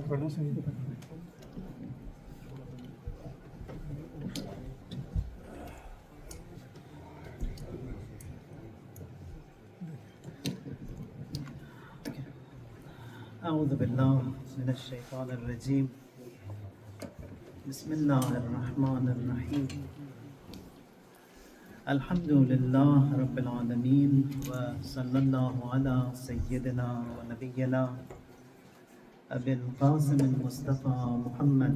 أعوذ بالله من الشيطان الرجيم بسم الله الرحمن الرحيم الحمد لله رب العالمين وصلى الله على سيدنا ونبينا أبي القاسم المصطفى محمد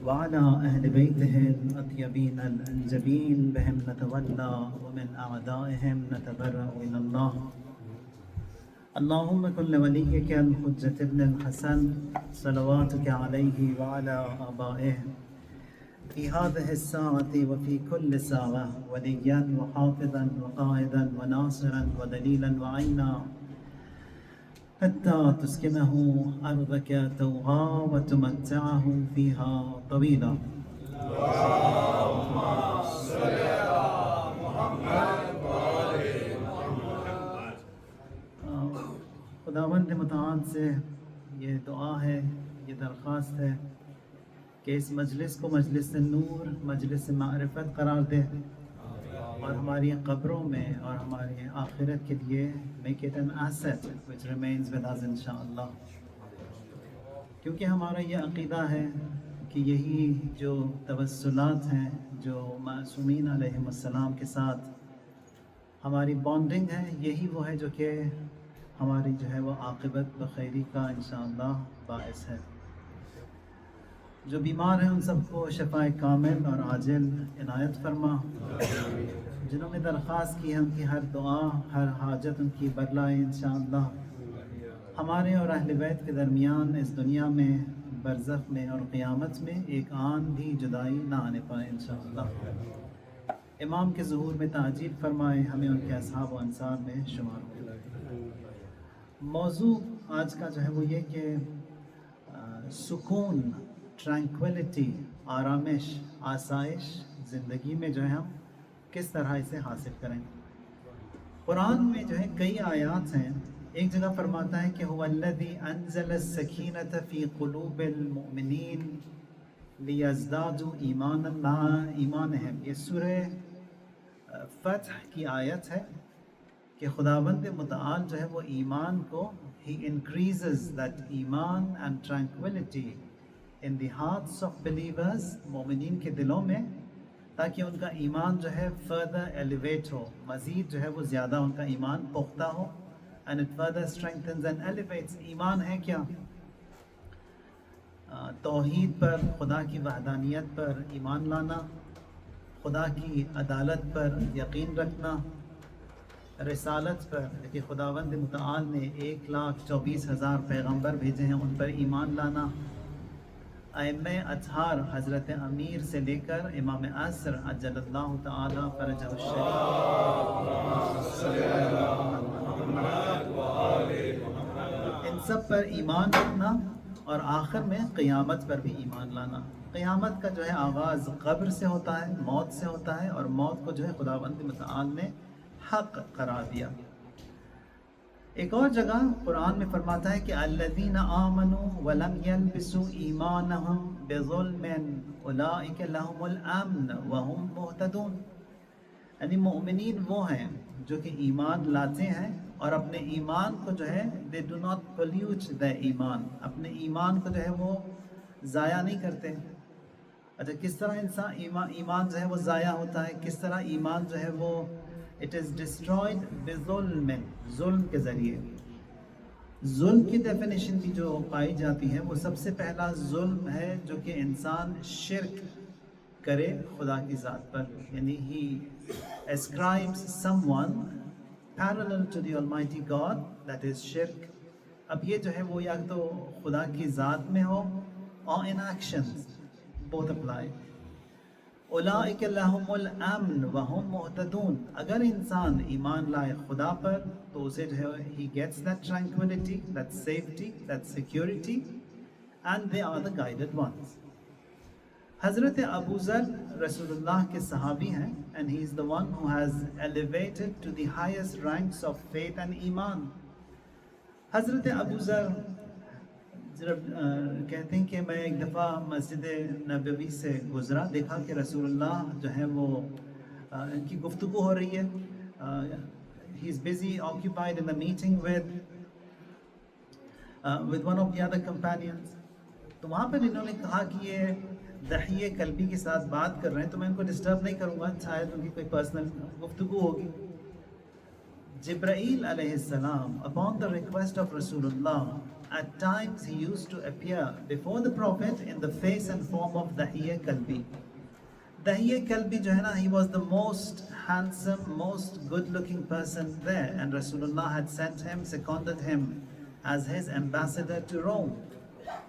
وعلى أهل بيته الأطيبين الأنجبين بهم نتولى ومن أعدائهم نتبرأ إلى الله اللهم كن لوليك الحجة ابن الحسن صلواتك عليه وعلى آبائه في هذه الساعة وفي كل ساعة وليا وحافظا وقائدا وناصرا ودليلا وعينا حتى تسكنه أرضك توعا وتمتعه فيها طويلا اللهم صل على محمد وآل محمد. خداوند متعال سے یہ دعا ہے، یہ درخواست ہے کہ اس مجلس کو مجلس نور، مجلس معرفت قرار دے اور ہماری قبروں میں اور ہماری آخرت کے لیے make it an asset which remains with us انشاءاللہ. کیونکہ ہمارا یہ عقیدہ ہے کہ یہی جو توسلات ہیں جو معصومین علیہم السلام کے ساتھ ہماری بانڈنگ ہے، یہی وہ ہے جو کہ ہماری جو ہے وہ عاقبت بخیری کا انشاءاللہ باعث ہے. جو بیمار ہیں ان سب کو شفاء کامل اور عاجل عنایت فرما. جنہوں نے درخواست کی ہے ان کی ہر دعا، ہر حاجت ان کی بدلائے انشاءاللہ. ہمارے اور اہل بیت کے درمیان اس دنیا میں، برزخ میں اور قیامت میں ایک آن بھی جدائی نہ آنے پائے انشاءاللہ. امام کے ظہور میں تعجیل فرمائے، ہمیں ان کے اصحاب و انصار میں شمار ہو. موضوع آج کا جو ہے وہ یہ کہ سکون، ٹرانکویلٹی، آرامش، آسائش زندگی میں جو ہے ہم کس طرح اسے حاصل کریں. قرآن میں جو ہے کئی آیات ہیں. ایک جگہ فرماتا ہے کہ هو الذی انزل السکینة فی قلوب المؤمنین لیزدادوا ایمانا مع ایمانہم. یہ سورہ فتح کی آیت ہے کہ خداوند متعال جو ہے وہ ایمان کو he increases that ایمان and tranquility in the hearts of believers، مومنین کے دلوں میں، تاکہ ان کا ایمان جو ہے further elevate ہو، مزید جو ہے وہ زیادہ ان کا ایمان پختہ ہو. and it further strengthens and elevates. ایمان ہے کیا؟ توحید پر، خدا کی وحدانیت پر ایمان لانا، خدا کی عدالت پر یقین رکھنا، رسالت پر کہ خداوند متعال نے 1,24,000 پیغمبر بھیجے ہیں ان پر ایمان لانا، ائمہ اطہار حضرت امیر سے لے کر امام عصر عجل اللہ تعالی فرجہ الشریف، ان سب پر ایمان رکھنا، اور آخر میں قیامت پر بھی ایمان لانا. قیامت کا جو ہے آغاز قبر سے ہوتا ہے، موت سے ہوتا ہے، اور موت کو جو ہے خداوند متعال نے حق قرار دیا. ایک اور جگہ قرآن میں فرماتا ہے کہ الذین آمنوا ولم يلبسوا ایمانہم بظلم اولئک لہم الامن وہم مہتدون. یعنی مومنین وہ ہیں جو کہ ایمان لاتے ہیں اور اپنے ایمان کو جو ہے they do not pollute their ایمان، اپنے ایمان کو جو ہے وہ ضائع نہیں کرتے. اچھا، کس طرح انسان ایمان جو ہے وہ ضائع ہوتا ہے، کس طرح ایمان جو ہے وہ it is destroyed بظلم، ظلم کے ذریعے. ظلم کی ڈیفینیشن بھی جو پائی جاتی ہے وہ سب سے پہلا ظلم ہے جو کہ انسان شرک کرے خدا کی ذات پر، یعنی he ascribes someone parallel to the Almighty God, that is shirk. اب یہ جو ہے وہ یا تو خدا کی ذات میں ہو or in actions، both apply. اولئک لہم الامن وہم مہتدون. اگر انسان ایمان لائے خدا پر تو اسے جو ہے he gets that tranquility, that safety, that security, and they are the guided ones. حضرت ابو ذر رسول اللہ کے صحابی ہیں and he is the one who has elevated to the highest ranks of faith and ایمان. حضرت ابو ذر کہتے ہیں کہ میں ایک دفعہ مسجد نبوی سے گزرا، دیکھا کہ رسول اللہ جو ہے وہ ان کی گفتگو ہو رہی ہے. he is busy occupied in a meeting with one of the other companions. تو وہاں پر انہوں نے کہا کہ یہ دحیہ کلبی کے ساتھ بات کر رہے ہیں تو میں ان کو ڈسٹرب نہیں کروں گا، شاید ان کی کوئی پرسنل گفتگو ہوگی. جبرائیل علیہ السلام upon the request of Rasulullah at times he used to appear before the Prophet in the face and form of Dahiyya Kalbi. Dahiyya Kalbi جو ہے نا, he was the most handsome, most good looking person there and Rasulullah had sent him, seconded him as his ambassador to Rome.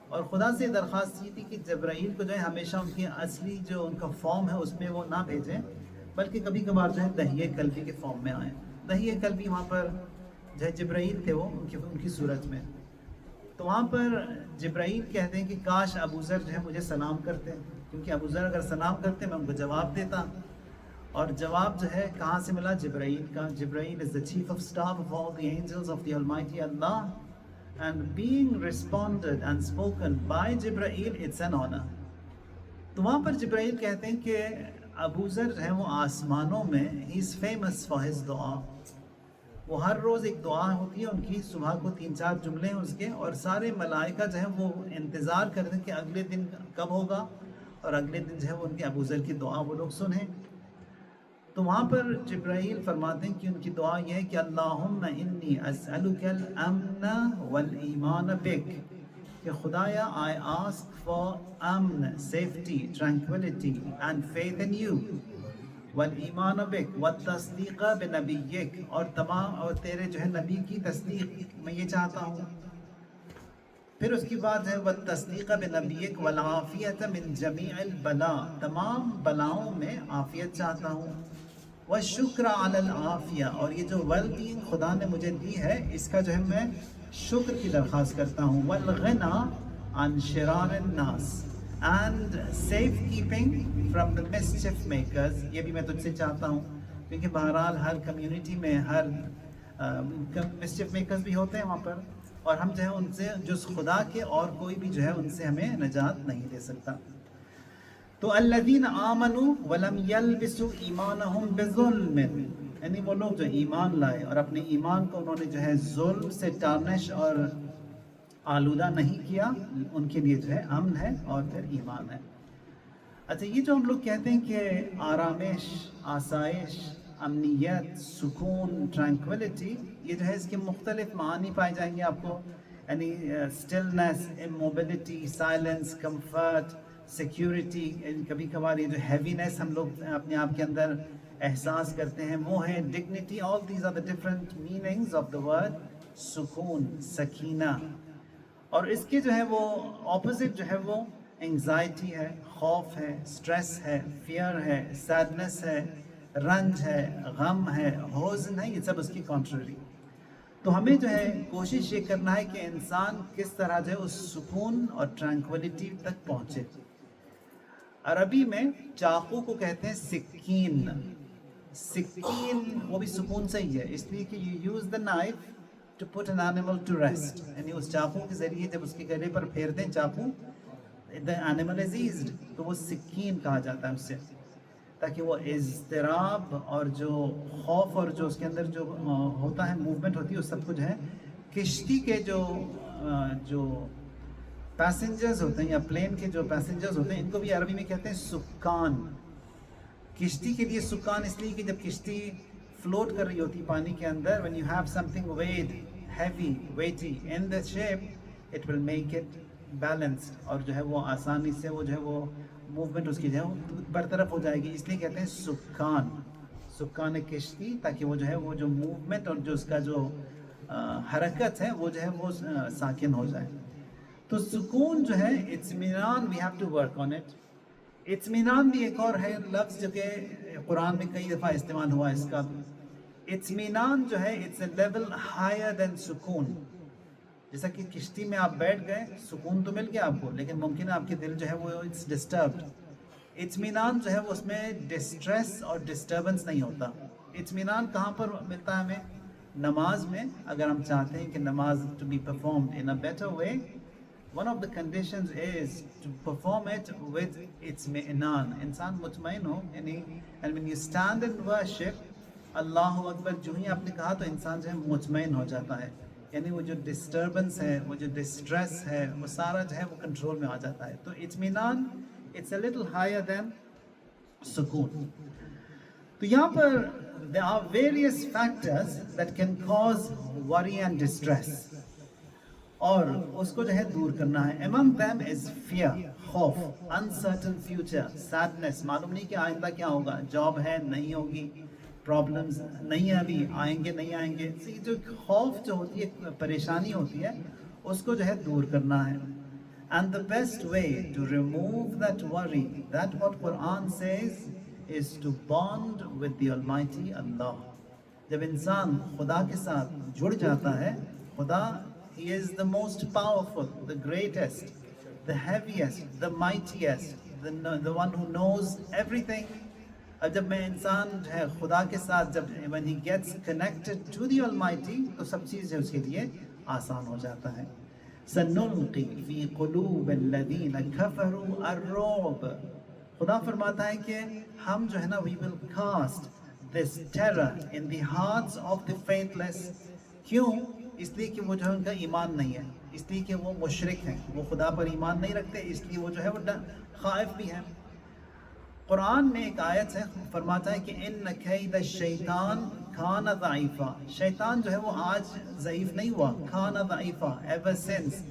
اور خدا سے درخواست یہ تھی کہ جبرائیل کو جو ہے ہمیشہ ان کی اصلی جو ان کا فارم ہے اس میں وہ نہ بھیجیں بلکہ کبھی کبھار جو ہے دحیہ کلبی کے فارم میں آئیں. دحیہ کلبی وہاں پر جو ہے جبرائیل تھے وہ ان کی صورت میں. تو وہاں پر جبرائیل کہتے ہیں کہ کاش ابو ذر جو ہے مجھے سلام کرتے ہیں، کیونکہ ابو ذر اگر سلام کرتے میں ان کو جواب دیتا. اور جواب جو ہے کہاں سے ملا؟ جبرائیل کا. جبرائیل is the chief of staff of all the angels of the Almighty Allah. And being responded and spoken by Jibreel, it's an honor. تو وہاں پر جبرائیل کہتے ہیں کہ ابو ذر جو ہے وہ آسمانوں میں he is famous for his دعا. وہ ہر روز ایک دعا ہوتی ہے ان کی، صبح کو 3-4 جملے ہیں اس کے، اور سارے ملائکہ جو ہے وہ انتظار کرتے ہیں کہ اگلے دن کب ہوگا اور اگلے دن جو ہے وہ ان کے ابو ذر کی دعا وہ لوگ سنیں. تو وہاں پر جبرائیل فرماتے ہیں کہ ان کی دعا یہ ہے کہ اللہم انی اسألک الامن والایمان بک، کہ خدایا I ask for امن، safety, tranquility and faith in you، والایمان بک والتصدیق بنبیک، اور تمام اور تیرے جو ہے نبی کی تصدیق میں یہ چاہتا ہوں. پھر اس کی بات ہے والتصدیق بنبیک والعافیت من جمیع البلاء، تمام بلاؤں میں عافیت چاہتا ہوں. والشکر علی العافیہ، اور یہ جو ویل بینگ خدا نے مجھے دی ہے اس کا جو ہے میں شکر کی درخواست کرتا ہوں. والغنا عن شرار الناس، and safe keeping from the mischief makers، یہ بھی میں تجھ سے چاہتا ہوں، کیونکہ بہرحال ہر کمیونٹی میں ہر mischief makers بھی ہوتے ہیں وہاں پر، اور ہم جو ہے ان سے جز خدا کے اور کوئی بھی جو ہے ان سے ہمیں نجات نہیں دے سکتا. تو الذین آمنوا ولم یلبسوا ایمانہم بظلم، یعنی وہ لوگ جو ایمان لائے اور اپنے ایمان کو انہوں نے جو ہے ظلم سے ٹارنش اور آلودہ نہیں کیا، ان کے لیے جو ہے امن ہے اور پھر ایمان ہے. اچھا، یہ جو ہم لوگ کہتے ہیں کہ آرامش، آسائش، امنیت، سکون، ٹرانکویلٹی، یہ جو ہے اس کے مختلف معانی پائے جائیں گے آپ کو، یعنی اسٹلنس، اموبلٹی، سائلنس، کمفرٹ، سیکیورٹی. کبھی کبھار یہ جو ہیوینس ہم لوگ اپنے آپ کے اندر احساس کرتے ہیں وہ ہے dignity. All these are the different meanings of the word سکون، سکینہ. اور اس کے جو ہے وہ اپوزٹ جو ہے وہ انگزائٹی ہے، خوف ہے، سٹریس ہے، فیئر ہے، سیڈنس ہے، رنج ہے، غم ہے، حزن ہے، یہ سب اس کی کانٹرری. تو ہمیں جو ہے کوشش یہ کرنا ہے کہ انسان کس طرح جو ہے اس سکون اور ٹرانکویلٹی تک پہنچے. عربی میں چاقو کو کہتے ہیں سکین. سکین وہ بھی سکون سے ہی ہے، اس لیے کہ you use the knife to put an animal to rest، یعنی اس چاقو کے ذریعے جب اس کے گلے پر پھیرتے ہیں چاقو، the animal is eased، تو وہ سکین کہا جاتا ہے اس سے، تاکہ وہ اضطراب اور جو خوف اور جو اس کے اندر جو ہوتا ہے موومنٹ ہوتی ہے اس سب کو جو ہے کشتی کے جو پیسنجرز ہوتے ہیں یا پلین کے جو پیسنجرز ہوتے ہیں ان کو بھی عربی میں کہتے ہیں سکان. کشتی کے لیے سکان اس لیے کہ جب کشتی فلوٹ کر رہی ہوتی پانی کے اندر، when you have something weighed, heavy, weighty in the ship, it will make it balanced، اور جو ہے وہ آسانی سے وہ جو ہے وہ موومنٹ اس کی جو ہے برطرف ہو جائے گی، اس لیے کہتے ہیں سکان. سکان کشتی، تاکہ وہ جو ہے وہ جو موومنٹ اور جو اس کا جو حرکت ہے وہ جو ہے وہ ساکن ہو جائے. تو سکون جو ہے اطمینان، we have to work on it. اطمینان بھی ایک اور ہے لفظ جو کہ قرآن میں کئی دفعہ استعمال ہوا ہے اس کا. اطمینان جو ہے it's a level higher than سکون. جیسا کہ کشتی میں آپ بیٹھ گئے، سکون تو مل گیا آپ کو، لیکن ممکن ہے آپ کے دل جو ہے وہ it's disturbed. اطمینان جو ہے وہ اس میں ڈسٹریس اور ڈسٹربنس نہیں ہوتا. اطمینان کہاں پر ملتا ہے ہمیں؟ نماز میں. اگر ہم چاہتے ہیں کہ نماز to be performed in a better way, one of the conditions is to perform it with اطمینان. انسان مطمئن ہو, یعنی and when you stand in worship, اللہ اکبر جو ہی آپ نے کہا تو انسان جو ہے مطمئن ہو جاتا ہے, یعنی وہ جو ڈسٹربنس ہے, وہ جو ڈسٹریس ہے, وہ سارا جو ہے وہ کنٹرول میں آ جاتا ہے. تو اطمینان it's a little higher than سکون. تو یہاں پر there are various factors that can cause worry and distress, اور اس کو جو ہے دور کرنا ہے. among them is fear, خوف, uncertain future, sadness, معلوم نہیں کہ آئندہ کیا ہوگا, جاب ہے نہیں ہوگی, پرابلمز نہیں ہیں ابھی, آئیں گے نہیں آئیں گے. یہ جو خوف جو ہوتی ہے, پریشانی ہوتی ہے, اس کو جو ہے دور کرنا ہے. And the best way to remove that worry, that what Quran says, is to bond with the Almighty Allah. جب انسان خدا کے ساتھ جڑ جاتا ہے, خدا, He is the most powerful, the greatest, the heaviest, the mightiest, the one who knows everything. اب جب میں انسان جو ہے خدا کے ساتھ جب when he gets connected to the Almighty, تو سب چیزیں اس کے لیے آسان ہو جاتا ہے. سنلقی فی قلوب الذین کفروا الرعب. خدا فرماتا ہے کہ ہم جو ہے نا we will cast this terror in the hearts of the faithless. کیوں؟ اس لیے کہ وہ جو ہے ان کا ایمان نہیں ہے, اس لیے کہ وہ مشرک ہیں, وہ خدا پر ایمان نہیں رکھتے, اس لیے وہ جو ہے وہ خائف بھی ہیں. قرآن میں ایک آیت ہے, فرماتا ہے کہ ان کید الشیطان کان ضعیفا. شیطان جو ہے وہ آج ضعیف نہیں ہوا, کان ضعیفا, ایور سنس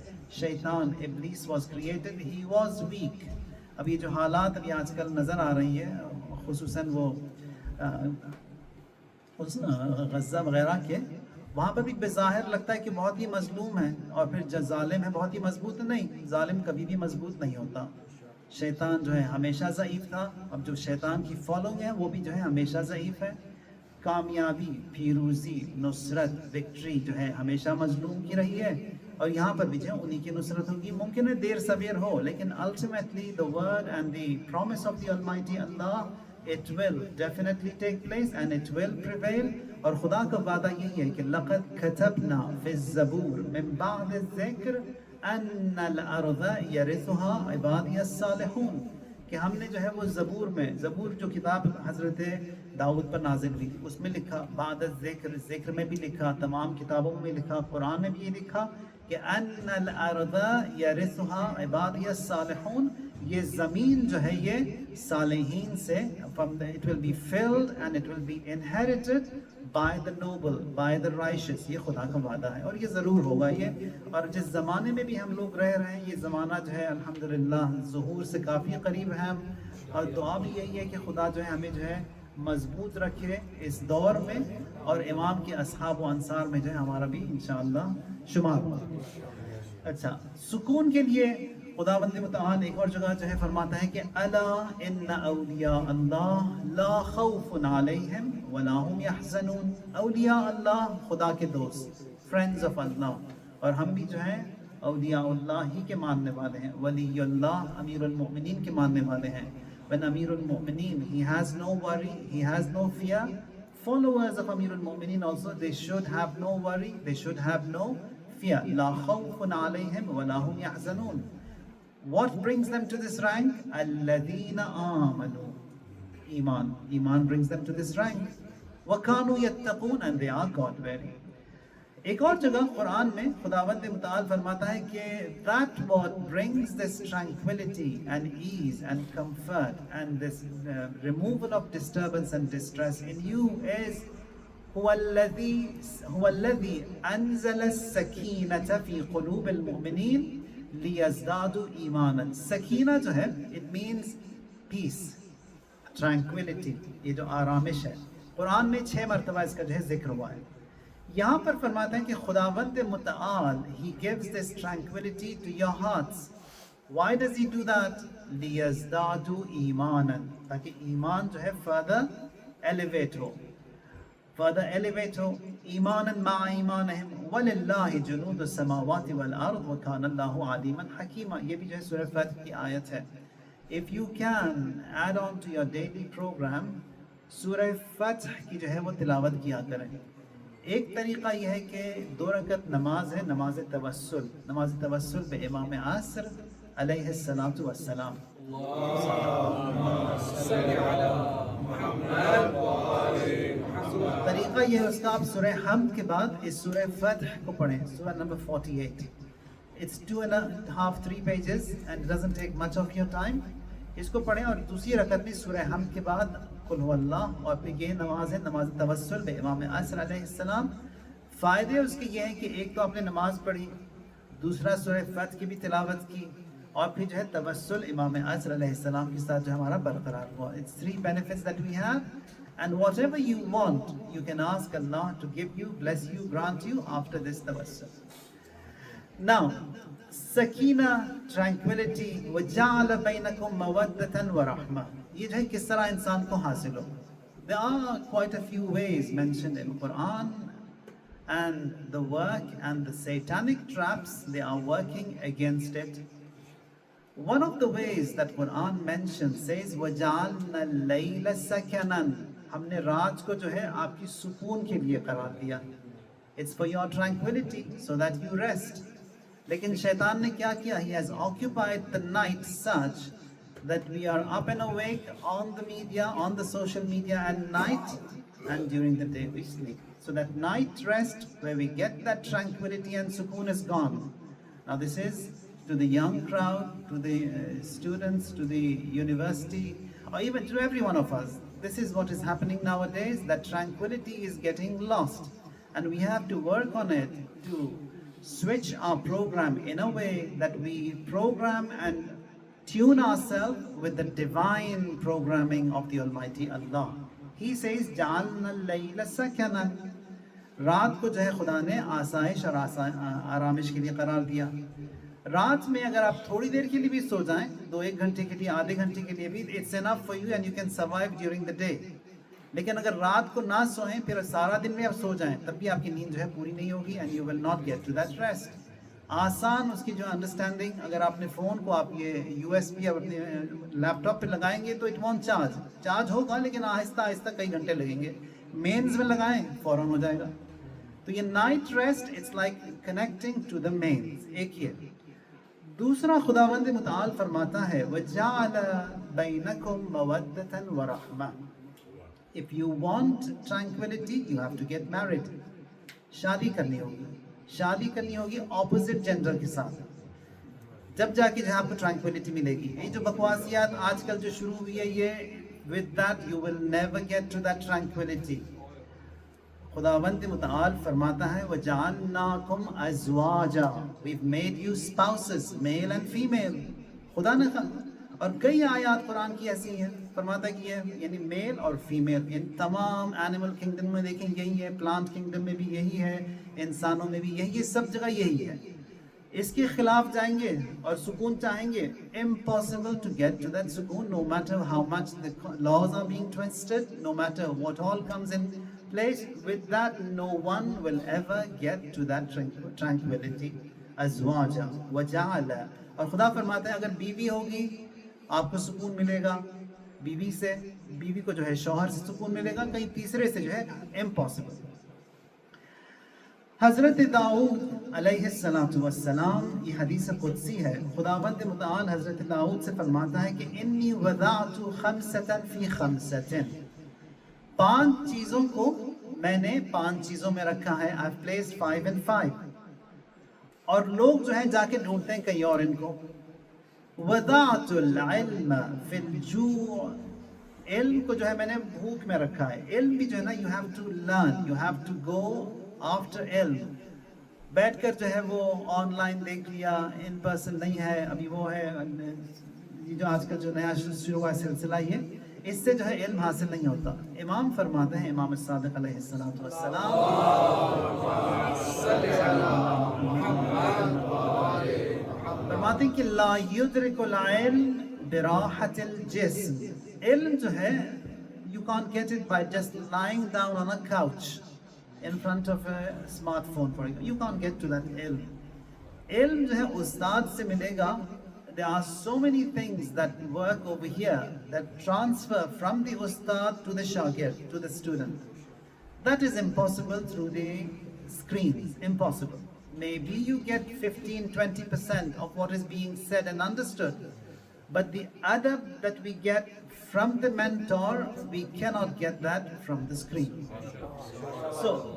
شیطان ابلیس was created he was weak. اب یہ جو حالات ابھی آج کل نظر آ رہی ہے, خصوصاً وہ غزہ وغیرہ کے, وہاں پر بھی بظاہر لگتا ہے کہ بہت ہی مظلوم ہے, اور پھر جو ظالم ہے بہت ہی مضبوط. نہیں, ظالم کبھی بھی مضبوط نہیں ہوتا. شیطان جو ہے ہمیشہ ضعیف تھا, اب جو شیطان کی فالوئنگ ہے وہ بھی جو ہے ہمیشہ ضعیف ہے. کامیابی, پیروزی, نصرت, وکٹری جو ہے ہمیشہ مظلوم کی رہی ہے, اور یہاں پر بھی جو ہے انہی کی نصرت ہوگی. ممکن ہے دیر سویر ہو, لیکن ultimately the word and the promise of the Almighty Allah, it will definitely take place and it will prevail. اور خدا کا وعدہ یہی ہے کہ لَقَدْ كَتَبْنَا فِي الزَّبُورِ مِن بَعْدِ الذِّكْرِ أَنَّ الْأَرْضَ يَرِثُهَا عِبَادِيَ الصَّالِحُونَ, کہ ہم نے جو ہے وہ زبور میں, زبور جو کتاب حضرت داؤد پر نازل ہوئی, اس میں لکھا بعد الذکر, ذکر میں بھی لکھا, تمام کتابوں میں لکھا, قرآن میں بھی یہ لکھا کہ ان الارض یرثها عبادی الصالحون, یہ زمین جو ہے یہ صالحین سے, it will be filled and it will be inherited by the noble, by the righteous. یہ خدا کا وعدہ ہے اور یہ ضرور ہوگا یہ. اور جس زمانے میں بھی ہم لوگ رہ رہے ہیں, یہ زمانہ جو ہے الحمدللہ ظہور سے کافی قریب ہے, اور دعا بھی یہی ہے کہ خدا جو ہے ہمیں جو ہے مضبوط رکھے اس دور میں, اور امام کے اصحاب و انصار میں جو ہے ہمارا بھی انشاءاللہ شمار ہو. اچھا, سکون کے لیے خداوند متعال ایک اور جگہ جو ہے فرماتا ہے کہ الا ان اولیاء اللہ لا خوف علیہم ولا هم یحزنون. اولیاء اللہ خدا کے دوست, فرینڈز آف اللہ, اور ہم بھی جو ہیں اولیاء اللہ ہی کے ماننے والے ہیں. ولی اللہ امیر المؤمنین کے ماننے والے ہیں. When Amir al-Mu'mineen, he has no worry, he has no fear. Followers of Amir al-Mu'mineen also, they should have no worry, they should have no fear. La khawfun alayhim wa la hum yahzanun. What brings them to this rank? Alladhina amanu. Iman. Iman brings them to this rank. Wa kanu yattaqoon, and they are God-fearing. ایک اور جگہ قرآن میں خداوند متعال فرماتا ہے کہ that what brings this tranquility and ease and comfort and this removal of disturbance and distress in you is هو الذي أنزل السكينة في قلوب المؤمنين ليزدادوا إيمانا. سکینہ جو ہے it means peace, tranquility, یہ جو آرامش ہے. قرآن میں 6 مرتبہ اس کا جو ہے ذکر ہوا ہے. یہاں پر فرماتا ہے کہ خداوند متعال he gives this tranquility to your hearts. Why does he do that? لِيَزْدَادُوا إِيمَانًا, تاکہ ایمان جو ہے further elevate ہو, further elevate ہو. ایمانا مع ایمانہم وَلِلَّهِ جُنُودُ السَّمَاوَاتِ وَالْأَرْضِ وَكَانَ اللَّهُ عَلِيمًا حَكِيمًا. یہ بھی جو ہے سورہ فتح کی آیت ہے if you can add on to your daily program سورہ فتح کی جو ہے وہ تلاوت کیا کریں. ایک طریقہ یہ ہے کہ 2 رکعت نماز ہے، نماز توسل پہ امام عصر علیہ الصلاۃ والسلام. طریقہ یہ ہے اس کا، آپ سورہ حمد کے بعد اس سورہ فتح کو پڑھیں، سورہ number 48. It's 2.5-3 pages and it doesn't take much of your time. اس کو پڑھیں اور دوسری رکعت میں سورہ حمد کے بعد قل هو اللہ، اور پھر یہ نماز ہے نماز توسل بے امام عصر علیہ السلام. فائدے اس کے یہ ہیں کہ ایک تو آپ نے نماز پڑھی، دوسرا سورہ فتح کی بھی تلاوت کی، اور پھر جو ہے توسل امام عصر علیہ السلام کے ساتھ جو ہمارا برقرار ہوا. It's 3 benefits that we have, and whatever you want you can ask Allah to give you, bless you, grant you after this tawassul. Now, Sakina ٹرانکویلٹی وَجَعَلَ بَيْنَكُمْ مَوَدَّةً وَرَحْمَةً، یہ جو ہے کس طرح انسان کو حاصل ہو. There are quite a few ways mentioned in Quran, and the work and the satanic traps, they are working against it. One of the ways that Quran mentions says وَجَعَلْنَا اللَّيْلَ سَكَنًا، ہم نے رات کو جو ہے آپ کی سکون کے لیے قرار دیا. It's for your tranquility, so that you rest. لیکن شیطان نے کیا کیا؟ He has occupied the night such that we are up and awake on the media, on the social media at night, and during the day we sleep. So that night rest where we get that tranquility and sukoon is gone. Now this is to the young crowd, to the students, to the university, or even to every one of us. This is what is happening nowadays, that tranquility is getting lost. And we have to work on it to switch our program in a way that we program and tune ourselves with the divine programming of the Almighty Allah. He says جَعَلْنَا اللَّيْلَ سَكَنًا، رات کو جو ہے خدا نے آسائش اور آرامش کے لیے قرار دیا. رات میں اگر آپ تھوڑی دیر کے لیے بھی سو جائیں، 2-1 گھنٹے کے لیے، آدھے گھنٹے کے لیے بھی، it's enough for you and you can survive during the day. لیکن اگر رات کو نہ سوئیں پھر سارا دن میں آپ سو جائیں تب بھی آپ کی نیند جو ہے پوری نہیں ہوگی and you will not get to that rest. آسان اس کی جو انڈرسٹینڈنگ، اگر آپ نے فون کو آپ یہ USB اپنے لیپ ٹاپ پہ لگائیں گے تو it won't چارج ہوگا لیکن آہستہ آہستہ کئی گھنٹے لگیں گے. مینز میں لگائیں فوراً ہو جائے گا. تو یہ night rest it's like connecting to the mains. ایک یہ. دوسرا خداوند متعال فرماتا ہے وَجَعَلَ بَيْنَكُمْ مَوَدَّةً وَرَحْمَةً. If you want tranquility, you have to get married. شادی کرنی ہوگی opposite gender کے ساتھ، جب جا کے جہاں آپ کو tranquility ملے گی. یہ جو بکواسیات آج کل جو شروع ہوئی ہے، یہ with that you will never get to that tranquility. خداوند متعال فرماتا ہے وَجَعَلْنَاكُمْ أَزْوَاجًا، we've made you spouses, male and female. خدا نے اور کئی آیات قرآن کی ایسی ہیں، فرماتا ہے کہ یہ یعنی میل اور فیمیل، ان تمام اینیمل کنگڈم میں دیکھیں یہی ہے، پلانٹ کنگڈم میں بھی یہی ہے، انسانوں میں بھی یہی ہے، سب جگہ یہی ہے. اس کے خلاف جائیں گے اور سکون چاہیں گے، impossible to get to that سکون, no matter how much the laws are being twisted, no matter what all comes in place. With that no one will ever get to that tranquility. ازواجا وجعل، اور خدا فرماتا ہے اگر بیوی ہوگی آپ کو سکون ملے گا، بیوی کو جو ہے شوہر سے سکون ملے گا، کہیں تیسرے سے جو ہے امپاسبل. حضرت داؤد علیہ السلام، یہ حدیث قدسی ہے، خداوند متعال حضرت داؤد سے فرماتا ہے کہ انی وضعت خمسة فی خمسة، 5 چیزوں کو میں نے 5 چیزوں میں رکھا ہے. I've placed 5 and 5. اور لوگ جو ہیں جا کے ڈھونڈتے ہیں کہیں اور ان کو. وضعت العلم فی الجوع، علم کو جو ہے میں نے بھوک میں رکھا ہے. علم بھی جو ہے نا you have to learn, you have to go after علم. بیٹھ کر جو ہے وہ آن لائن دیکھ لیا، ان پرسن نہیں ہے، ابھی وہ ہے یہ جو آج کل جو نیا شروع ہوا سلسلہ، یہ اس سے جو ہے علم حاصل نہیں ہوتا. امام فرماتے ہیں، امام الصادق علیہ السلام، فرماتے ہیں کہ لا یدرک العلم براحت الجسم. علم جو ہے you can't get it by just lying down on a couch in front of a smartphone for example. You can't get to that علم. علم جو ہے استاد سے ملے گا there are so many things that work over here that transfer from the ustad to the shagird, to the student. That is impossible through the screens, impossible. Maybe you get 15-20% of what is being said and understood, but the adab that we get from the mentor, we cannot get that from the screen. So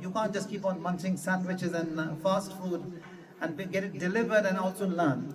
You can't just keep on munching sandwiches and fast food and get it delivered and also learn.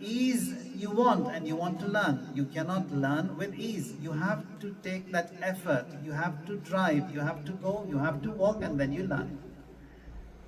ease you want and you want to learn, you cannot learn with ease. You have to take that effort, you have to drive, you have to go, you have to walk, and then you learn.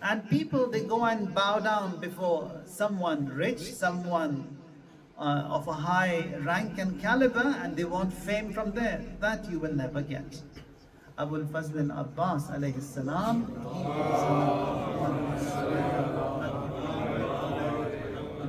And people, they go and bow down before someone rich, someone of a high rank and caliber, and they want fame from there. That you will never get. Abul Fazl Abbas alayhi salam,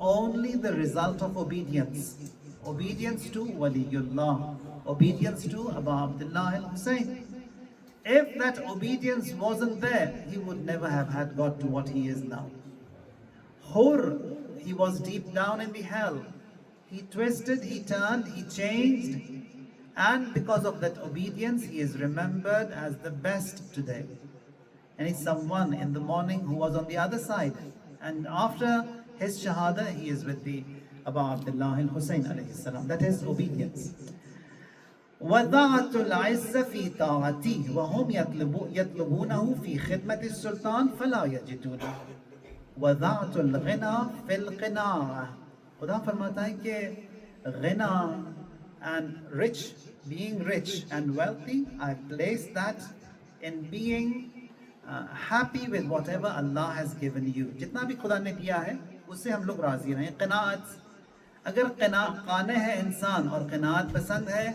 only the result of obedience. Obedience to Waliullah, obedience to Abu Abdullah al-Hussein. If that obedience wasn't there, he would never have had got to what he is now. Hur, he was deep down in the hell. He twisted, he turned, he changed, and because of that obedience, he is remembered as the best today. And he's someone in the morning who was on the other side, and after his shahada, he is with the Abu Abdullah al-Hussein alayhi salam. That is obedience. وَضَعَتُ الْعِزَّ فِي طَاعَتِهِ وَهُمْ يَطْلُبُونَهُ فِي خِدْمَةِ السُّلْطَانِ فَلَا يَجِدُونَهُ وَضَعَتُ الْغِنَى فِي الْقِنَاعَةِ. Khuda farmata hai ki ghina and rich, being rich and wealthy, I place that in being happy with whatever Allah has given you. Jitna bhi Khuda ne diya hai, usse hum log razi rahe. Qinaat, agar qaane hai insan aur qinaat pasand hai,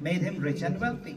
made him rich and wealthy.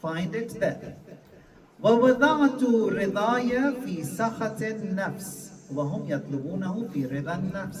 find it there. وَوَضَعْتُ رِضَايَ فِي سَخَطِ النَّفْسِ وَهُمْ يَطْلُبُونَهُ فِي رِضَى النَّفْسِ.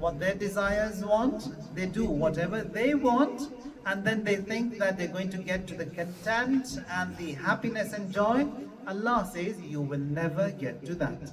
what their desires want, they do whatever they want, and then they think that they're going to get to the content and the happiness and joy. Allah says you will never get to that.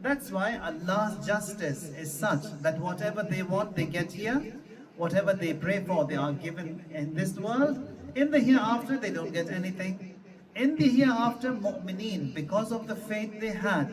That's why Allah's justice is such that whatever they want they get here, whatever they pray for they are given in this world. In the hereafter they don't get anything. In the hereafter, mu'mineen, because of the faith they had,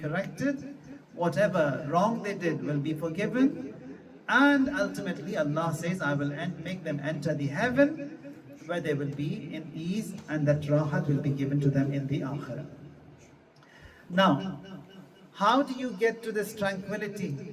corrected. Whatever wrong they did will be forgiven. And ultimately Allah says, I will make them enter the heaven where they will be in ease, and that rahat will be given to them in the akhirah. Now, how do you get to this tranquility?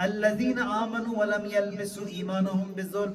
الذين آمنوا ولم يلبسوا إيمانهم بالظلم.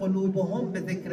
قلوبهم بذكر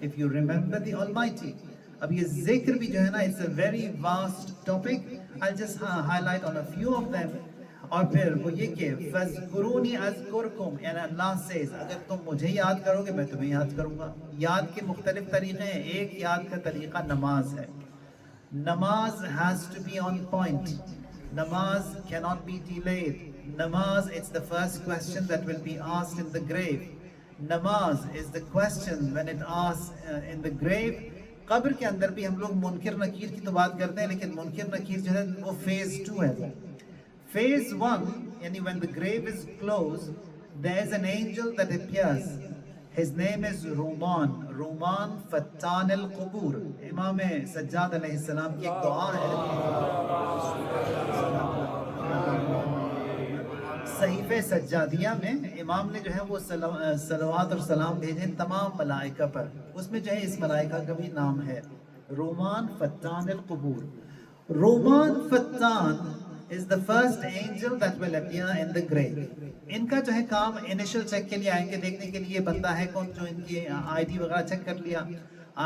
If you remember the Almighty, اب یہ ذکر بھی جو ہے نا it's a very vast topic. I'll just highlight on a few of them. اور پھر وہ یہ کہ فَاذْكُرُونِي أَذْكُرْكُمْ یعنی اللہ says اگر تم مجھے یاد کرو گے میں تمہیں یاد کروں گا. یاد کے مختلف طریقے ہیں. ایک یاد کا طریقہ نماز ہے. نماز has to be on point. Namaz cannot be delayed. Namaz, it's the first question that will be asked in the grave. Namaz is the question when it asks in the grave. قبر کے اندر بھی ہم لوگ منکر نکیر کی تو بات کرتے ہیں لیکن منکر نکیر جو ہے وہ phase 2 ہے. Phase 1, yani when the grave is closed, there is an angel that appears. His name is Ruman. Ruman Fattan al-Qubur. Imam Sajjad alayhi salam کی ایک دعا ہے. صحیفہ سجادیہ میں امام نے جو ہے وہ صلوات اور سلام بھیجے تمام ملائکہ پر. اس میں جو ہے اس ملائکہ کا بھی نام ہے رومان فتان القبور. رومان فتان is the first angel that will appear in the grave. ان کا جو ہے کام انیشل چیک کے لیے آئیں گے, دیکھنے کے لیے بندہ ہے کون, جو ان کی آئی ڈی وغیرہ چیک کر لیا.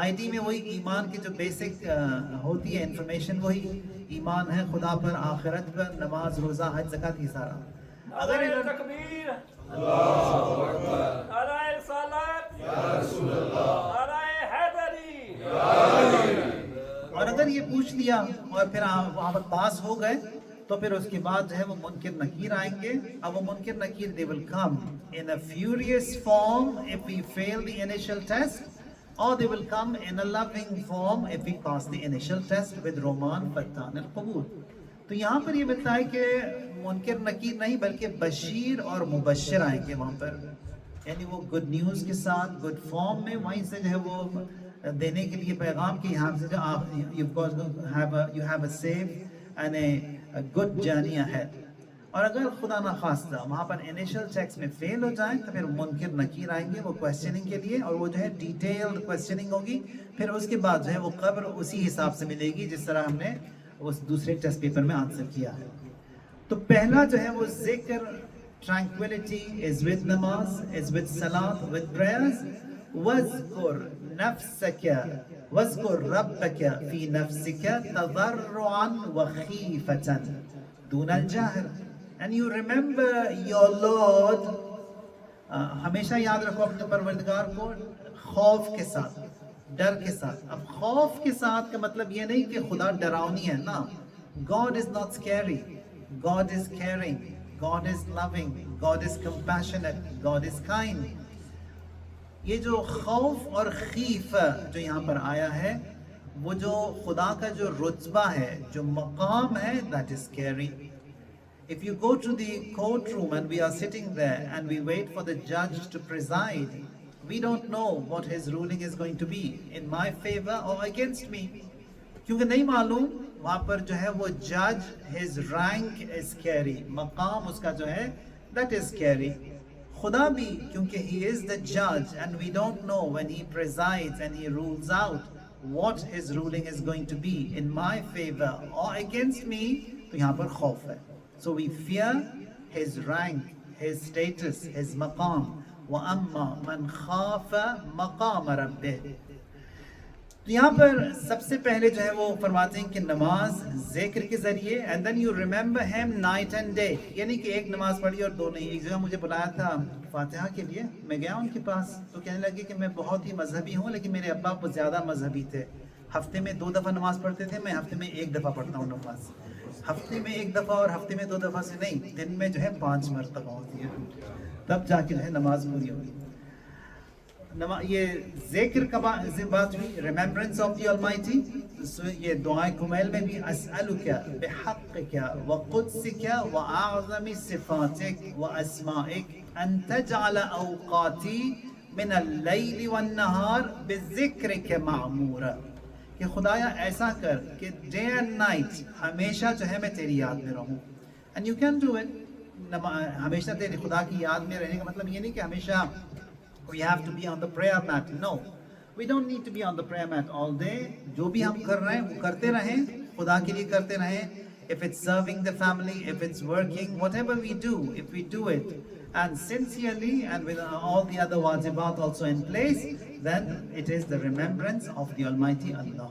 آئی ڈی میں وہی ایمان کی جو بیسک ہوتی ہے انفارمیشن, وہی ایمان ہے خدا پر, آخرت پر, نماز, روزہ, حج, زکات, یہ سارا. اگر تکبیر اللہ اکبر, نعرہ رسالت یا رسول اللہ, نعرہ حیدری یا علی. اور اگر یہ پوچھ لیا اور پھر وہاں پر پاس ہو گئے تو پھر اس کے بعد جو ہے وہ منکر نکیر آئیں گے. اب وہ منکر نکیر they will come in a furious form if we fail the initial test, or they will come in a loving form if we pass the initial test with Roman Fattan al-Qubur. تو یہاں پر یہ بتایا ہے کہ منکر نکیر نہیں بلکہ بشیر اور مبشر آئیں گے وہاں پر, یعنی وہ گڈ نیوز کے ساتھ گڈ فارم میں وہیں سے جو ہے وہ دینے کے لیے پیغام کے یہاں سے جو آپ you have a safe and a good journey ahead. اور اگر خدا نخواستہ وہاں پر انیشل چیکس میں فیل ہو جائیں تو پھر منکر نکیر آئیں گے وہ کوسچننگ کے لیے, اور وہ جو ہے ڈیٹیلڈ کوسچننگ ہوگی. پھر اس کے بعد جو ہے وہ قبر اسی حساب سے ملے گی جس طرح ہم نے اس دوسرے ٹیسٹ پیپر میں آنسر کیا ہے. تو پہلا جو ہے وہ ذکر, tranquility is with namaz, is with salat, with prayers. وَاذْكُرْ نَفْسَكَ وَاذْكُرْ رَبَّكَ فِي نَفْسِكَ تَضَرُّعًا وَخِيفَةً دُونَ الْجَهْرِ. And you remember your Lord. ہمیشہ یاد رکھو اپنے پروردگار کو خوف کے ساتھ, ڈر کے ساتھ. اب خوف کے ساتھ کا مطلب یہ نہیں کہ خدا ڈراؤنی ہے نا. God is not scary. God is caring. God is loving. God is compassionate. God is kind. یہ جو خوف اور خیف جو یہاں پر آیا ہے وہ جو خدا کا جو رتبہ ہے, جو مقام ہے, that is scary. If you go to the courtroom and we are sitting there and we wait for the judge to preside, we don't know what his ruling is going to be, in my favor or against me. کیونکہ نہیں معلوم وہاں پر جو ہے وہ judge, his rank is scary, مقام اس کا جو ہے that is scary. خدا بھی کیونکہ he is the judge and we don't know when he presides and he rules out what his ruling is going to be, in my favor or against me, تو یہاں پر خوف ہے. So we fear his rank, his status, his مقام. وَأَمَّا مَنْ خَافَ مَقَامَ رَبِّهِ. تو یہاں پر سب سے پہلے جو ہے وہ فرماتے ہیں کہ نماز ذکر کے ذریعے, and then you remember him night and day. یعنی کہ ایک نماز پڑھی اور دو نہیں. ایک جگہ مجھے بلایا تھا فاتحہ کے لیے, میں گیا ان کے پاس تو کہنے لگے کہ میں بہت ہی مذہبی ہوں لیکن میرے ابا بہت زیادہ مذہبی تھے. ہفتے میں 2 دفعہ نماز پڑھتے تھے, میں ہفتے میں 1 دفعہ پڑھتا ہوں نماز. ہفتے میں 1 دفعہ اور ہفتے میں 2 دفعہ سے نہیں, دن میں جو ہے 5 مرتبہ ہوتی ہے, تب جا کے جو ہے نماز پوری ہوگی. یہ ذکر کا بات ہوئی, ریممبرنس آف دی آلمائٹی. یہ دعائے کمیل میں بھی اسألک بحقک وقدسک وأعظم صفاتک واسمائک ان تجعل اوقاتی من اللیل والنہار بذکرک معمورا. کہ خدایا ایسا کر کہ ڈے اینڈ نائٹ ہمیشہ جو ہے میں تیری یاد میں رہوں. And you can do it. ہمیشہ تیری خدا کی یاد میں رہنے کا مطلب یہ نہیں کہ ہمیشہ we have to be on the prayer mat. No, we don't need to be on the prayer mat all day. جو بھی ہم کر رہے ہیں وہ کرتے رہیں, خدا کے لیے کرتے رہیں. If it's serving the family, if it's working, whatever we do, if we do it and sincerely and with all the other wajibat also in place, then it is the remembrance of the Almighty Allah.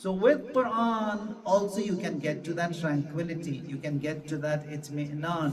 So with Quran also you can get to that tranquility, you can get to that itminan,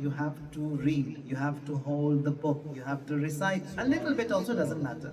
You have to read, you have to hold the book, you have to recite. A little bit also doesn't matter.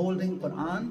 holding Quran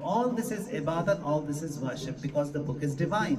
All this is ibadat, all this is worship, because the book is divine.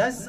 10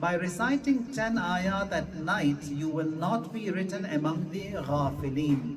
by reciting 10 ayat at night, you will not be written among the ghafilin.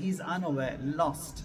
he is unaware, lost.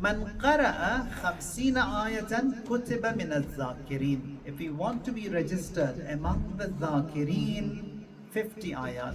Man qara'a 50 ayatan kutiba min al-zakirin. If we want to be registered among the zakirin, 50 ayat.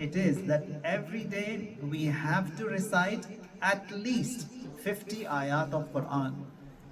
it is that every day we have to recite at least 50 ayat of Quran.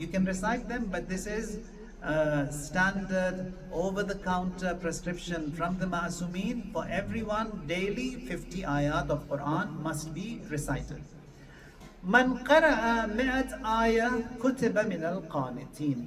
you can recite them, but this is standard over-the-counter prescription from the Ma'asumeen. For everyone, daily 50 ayat of Quran must be recited. Man qara'a 100 ayah kutiba min al-qanitin.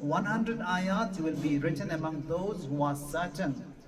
100 ayat, you will be written among those who are certain,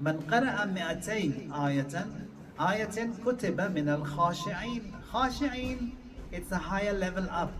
Man qara'a 200 ayatin kutiba min al-khashi'in. Khashi'in, it's a higher level up.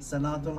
salatul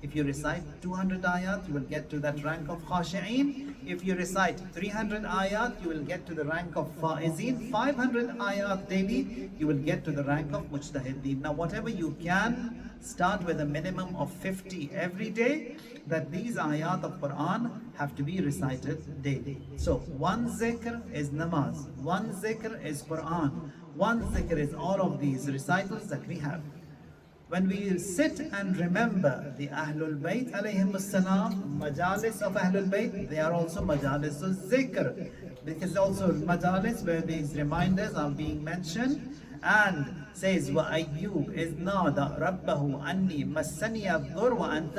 If you recite 200 ayat, you will get to that rank of khashi'in. If you recite 300 ayat, you will get to the rank of faizin. 500 ayat daily, you will get to the rank of mujtahideen. Now whatever you can, start with a minimum of 50 every day, that these ayat of Quran have to be recited daily. So one zikr is namaz, one zikr is Quran, one zikr is all of these recitals that we have. When we sit and remember the Ahlul Bayt alayhim salam, majalis of Ahlul Bayt, they are also majalis of zikr, because also majalis where these reminders are being mentioned. And says wa Ayyub iz nada rabbahu anni massani ad-dur wa anta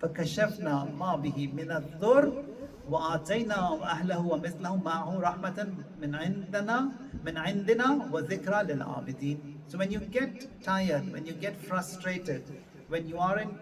fakashafna ma bihi min ad-dur وآتينا أهله ومثلهم معه رحمة من عندنا وذكرى للعابدين. So when you get tired, when you get frustrated, when you are in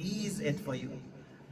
ease it for you.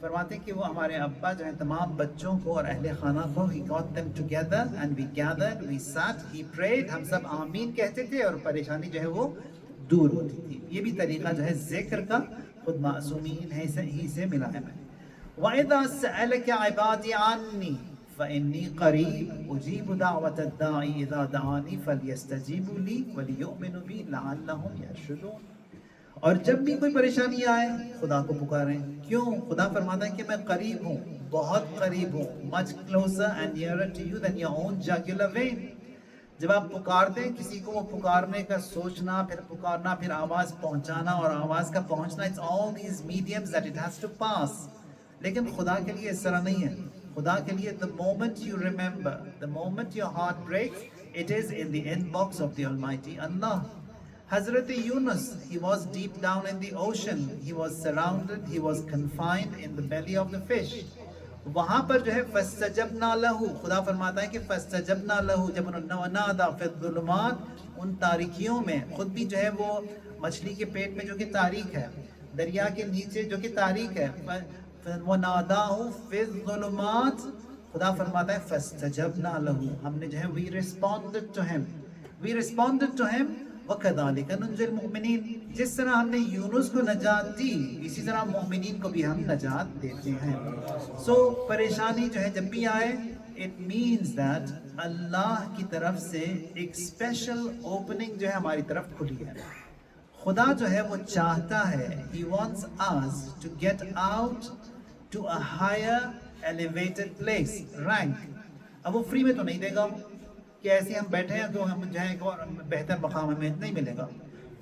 فرماتے ہیں کہ وہ ہمارے ابا جو ہیں تمام بچوں کو اور اہل خانہ کو he got them together and we gathered, we sat, he prayed, ہم سب آمین کہتے تھے اور پریشانی جو ہے وہ دور ہوتی تھی. یہ بھی طریقہ جو ہے ذکر کا خود معصومین ہی سے ملا ہے. میں وَإِذَا سَأَلَكَ عِبَادِي عَنِّي فَإِنِّي قَرِيبٌ أُجِيبُ دَعْوَةَ الدَّاعِ إِذَا دَعَانِي فَلْيَسْتَجِيبُوا لِي وَلْيُؤْمِنُوا بِي لَعَلَّهُمْ يَرْشُدُونَ. اور جب بھی کوئی پریشانی آئے خدا کو پکاریں. کیوں؟ خدا فرماتا ہے کہ میں قریب ہوں, بہت قریب ہوں, much closer and nearer to you than your own jugular vein. جب آپ پکارتے ہیں کسی کو, وہ پکارنے کا سوچنا, پھر پکارنا, پھر آواز پہنچانا اور آواز کا پہنچنا, it's all these mediums that it has to pass. لیکن خدا کے لیے اس طرح نہیں ہے. خدا کے لیے the moment you remember, the moment your heart breaks, it is in the inbox of the Almighty Allah. Hazrat Yunus, he was deep down in the ocean, he was surrounded, he was confined in the belly of the fish. وہاں پر جو ہے فَاسْتَجَبْنَا لَهُ, خدا فرماتا ہے کہ فَاسْتَجَبْنَا لَهُ, جب انہوں نے نادا فِي الظُّلُمَاتِ, ان تاریکیوں میں, خود بھی جو ہے وہ مچھلی کے پیٹ میں جو کہ تاریک ہے, دریا کے نیچے جو کہ تاریک ہے, وَنَادَاهُ فِي الظُّلُمَاتِ, خدا فرماتا ہے فَاسْتَجَبْنَا لَهُ, ہم نے جو ہے we responded to him, we responded to him. وَكَذَلِكَ نُنْجِي الْمُؤْمِنِينَ, جس طرح ہم نے یونس کو نجات دی, اسی طرح مومنین کو بھی ہم نجات دیتے ہیں. سو پریشانی جو ہے جب بھی آئے, it means that اللہ کی طرف سے ایک اسپیشل اوپننگ جو ہے ہماری طرف کھلی ہے. خدا جو ہے وہ چاہتا ہے, he wants us to get out to a higher elevated place, rank. اب وہ فری میں تو نہیں دے گا کہ ایسے ہم بیٹھے ہیں تو ہم جائیں ایک اور بہتر مقام ہمیں نہیں ملے گا.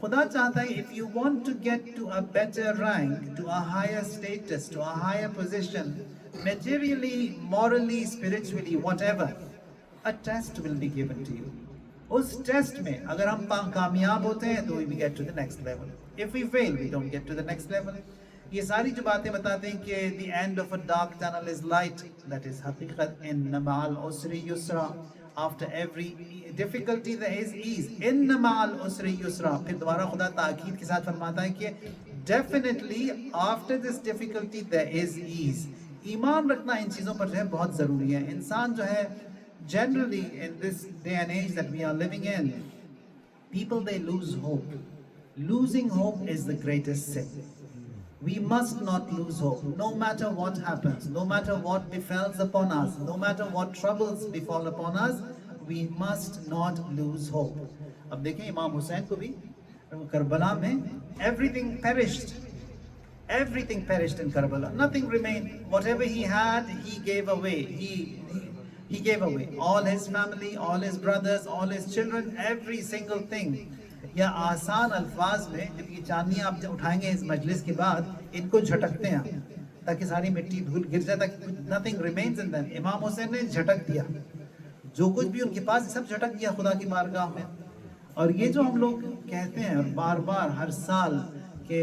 خدا چاہتا ہے if you want to get to a better rank, to a higher status, to a higher position, materially, morally, spiritually, whatever, a test will be given to you. اس ٹیسٹ میں اگر ہم کامیاب ہوتے ہیں تو we get to the next level. If we fail, we don't get to the next level. یہ ساری جو باتیں بتاتے ہیں کہ the end of a dark tunnel is light, that is حقیقت. إِنَّ مَعَ الْعُسْرِ يُسْرًا, after every difficulty there is ease. إِنَّ مَعَ الْعُسْرِ يُسْرًا, پھر دوبارہ خدا تاکید کے ساتھ فرماتا ہے کہ definitely after this difficulty there is ease. ایمان رکھنا ان چیزوں پر جو ہے بہت ضروری ہے. انسان جو ہے generally in this day and age that we are living in, people they lose hope. Losing hope is the greatest sin. We must not lose hope, no matter what happens, no matter what befalls upon us, no matter what troubles befall upon us, we must not lose hope. اب دیکھیں امام حسین کو بھی کربلا میں everything perished. Everything perished in Karbala. Nothing remained. Whatever he had, he gave away. He gave away. All his family, all his brothers, all his children, every single thing. یا آسان الفاظ میں جب یہ چاندیاں آپ اٹھائیں گے اس مجلس کے بعد, ان کو جھٹکتے ہیں تاکہ ساری مٹی دھول گر جائے, تاکہ nothing remains in them. امام حسین نے جھٹک دیا, جو کچھ بھی ان کے پاس سب جھٹک دیا خدا کی بارگاہ میں. اور یہ جو ہم لوگ کہتے ہیں بار بار ہر سال کہ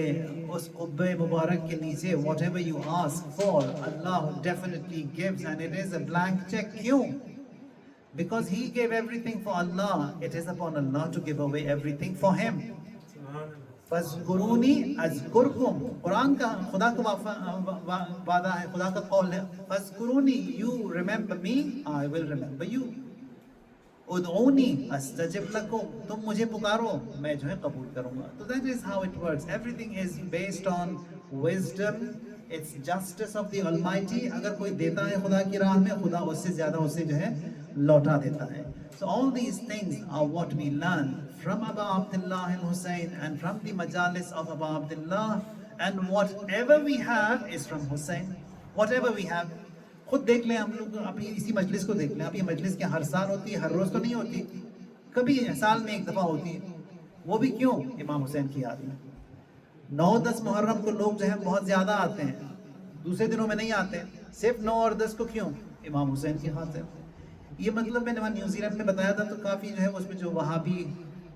اس قبہ مبارک کے نیچے whatever you ask for, Allah definitely gives, and it is a blank check. کیوں؟ Because he gave everything for Allah. It is upon Allah to give away everything for him. فَاذْكُرُونِي أَذْكُرْكُمْ, قرآن کا خدا کا وعدہ ہے, خدا کا قول ہے. فَاذْكُرُونِي, you remember me, I will remember you. اُدْعُونِي أَسْتَجِبْ لَكُمْ, تم مجھے پکارو میں جو ہے قبول کروں گا. So that is how it works. Everything is based on wisdom. It's justice of the Almighty. اگر کوئی دیتا ہے خدا کی راہ میں, خدا اس سے زیادہ اسے جو ہے لوٹا دیتا ہے. So all these things are what we learn from Aba Abdullah al-Hussein and from the majalis of Aba Abdullah, and whatever we have is from Hussein. Whatever we have. خود دیکھ لیں ہم لوگ, ابھی اسی مجلس کو دیکھ لیں. اب یہ مجلس کیا ہر سال ہوتی ہے؟ ہر روز تو نہیں ہوتی, کبھی سال میں ایک دفعہ ہوتی ہے. وہ بھی کیوں؟ امام حسین کی یاد میں. 9-10 محرم کو لوگ جو ہے بہت زیادہ آتے ہیں, دوسرے دنوں میں نہیں آتے. صرف 9 اور 10 کو کیوں؟ امام حسین کی خاطر. یہ مطلب میں نے وہاں نیوزی لینڈ میں بتایا تھا, تو کافی جو ہے اس میں جو وہابی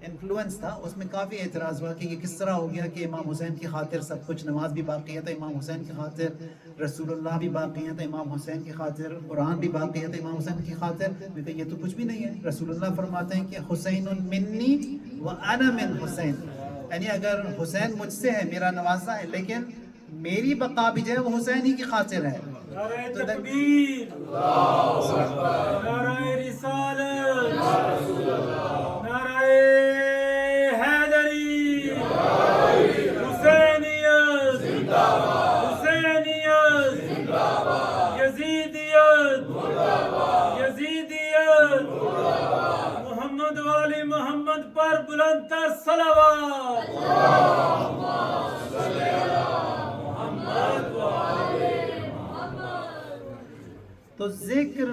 انفلوئنس تھا, اس میں کافی اعتراض ہوا کہ یہ کس طرح ہو گیا کہ امام حسین کی خاطر سب کچھ, نماز بھی باقی ہے تو امام حسین کی خاطر رسول اللہ بھی باقی ہے تو امام حسین کی خاطر قرآن بھی باقی ہے تو امام حسین کی خاطر. میں کہا یہ تو کچھ بھی نہیں ہے. رسول اللہ فرماتے ہیں کہ حسین منی و انا من حسین, یعنی اگر حسین مجھ سے ہے, میرا نوازا ہے, لیکن میری بقا بھی جو ہے وہ حسین ہی کی خاطر ہے. نعرہ تو تکبیر، نعرہ رسالت، نعرہ حیدری، حسینیت، حسینیت، یزیدیت، یزیدیت، محمد والی محمد پر بلند تر صلوات. تو ذکر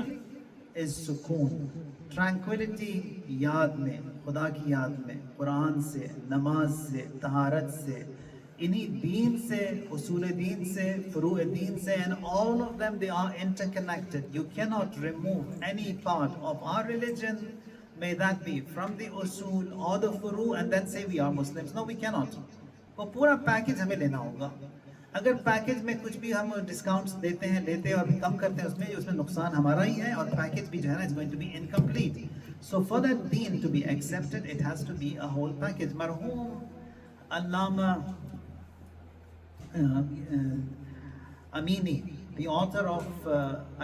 از سکون، ٹرانکویلٹی یاد میں، خدا کی یاد میں، قرآن سے، نماز سے، طہارت سے، انہی دین سے، اصول دین سے، فروع دین سے، and all of them they are interconnected. You cannot remove any part of our religion, may that be from the usul or the furu, and then say we are Muslims. No, we cannot. وہ پورا package ہمیں لینا ہوگا. اگر package میں کچھ بھی ہم ڈسکاؤنٹس دیتے ہیں اور بھی کم کرتے ہیں اس میں نقصان ہمارا ہی ہے، اور پیکج بھی جو ہے نا is going to be incomplete. So for that deen to be accepted, it has to be a whole package. مرحوم علامہ امینی, the author of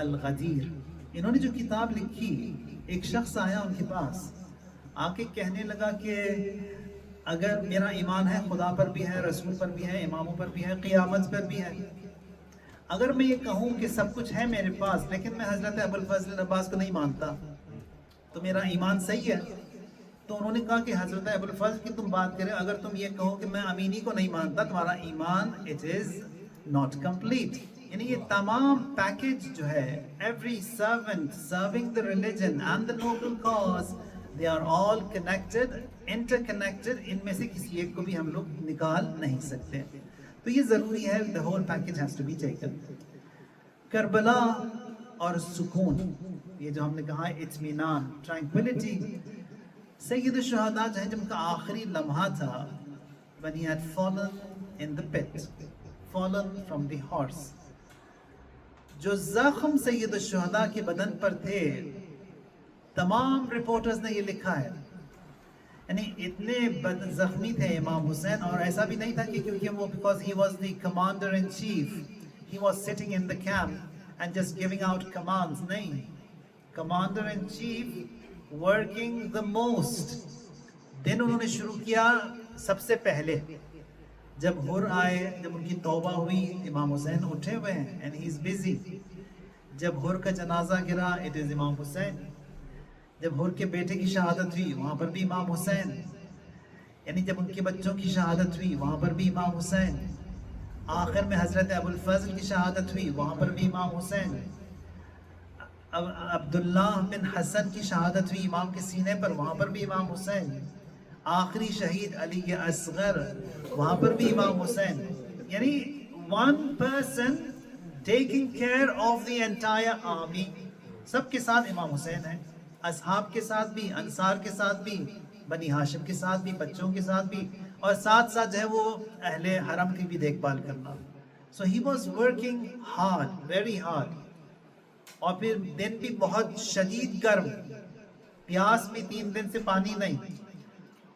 الغدیر, انہوں نے جو کتاب لکھی, ایک شخص آیا ان کے پاس آ کے کہنے لگا کہ اگر میرا ایمان ہے خدا پر بھی ہے, رسول پر بھی ہے, اماموں پر بھی ہے, قیامت پر بھی ہے, اگر میں یہ کہوں کہ سب کچھ ہے میرے پاس لیکن میں حضرت ابوالفضل عباس کو نہیں مانتا تو میرا ایمان صحیح ہے؟ تو انہوں نے کہا کہ حضرت ابوالفضل کی تم بات کرے, اگر تم یہ کہو کہ میں امینی کو نہیں مانتا تمہارا ایمان it is not complete. یعنی یہ تمام پیکج جو ہے, every servant serving the religion and the noble cause, they are all connected, interconnected. ان میں سے کسی ایک کو بھی ہم لوگ نکال نہیں سکتے. تو یہ ضروری ہے, the whole package has to be taken. Karbala اور سکون, یہ جو ہم نے کہا اطمینان, tranquility. سید الشہداء جو ہیں, جن کا آخری لمحہ تھا, when he had fallen in the pit, fallen from the horse, جو زخم سید الشہداء کے بدن پر تھے, تمام رپورٹرز نے یہ لکھا ہے, یعنی اتنے زخمی تھے امام حسین, اور ایسا بھی نہیں تھا کہ کیونکہ وہ because he was the commander in chief, he was sitting in the camp and just giving out commands. نہیں, commander in chief working the most. دن انہوں نے شروع کیا سب سے پہلے جب حر آئے, جب ان کی توبہ ہوئی, امام حسین اٹھے ہوئے ہیں and he is busy. جب حر کا جنازہ گرا, it is امام حسین. جب حر کے بیٹے کی شہادت ہوئی, وہاں پر بھی امام حسین. یعنی جب ان کے بچوں کی شہادت ہوئی, وہاں پر بھی امام حسین. آخر میں حضرت ابوالفضل کی شہادت ہوئی, وہاں پر بھی امام حسین. عبداللہ بن حسن کی شہادت ہوئی امام کے سینے پر, وہاں پر بھی امام حسین. آخری شہید علی اصغر, وہاں پر بھی امام حسین. یعنی one person taking care of the entire army. سب کے ساتھ امام حسین ہیں, اصحاب کے ساتھ بھی, انصار کے ساتھ بھی, بنی ہاشم کے ساتھ بھی, بچوں کے ساتھ بھی, اور ساتھ ساتھ جو ہے وہ اہل حرم کی بھی دیکھ بھال کرنا. So he was working hard, very hard. اور پھر دن بھی بہت شدید گرم, پیاس بھی 3 دن سے پانی نہیں,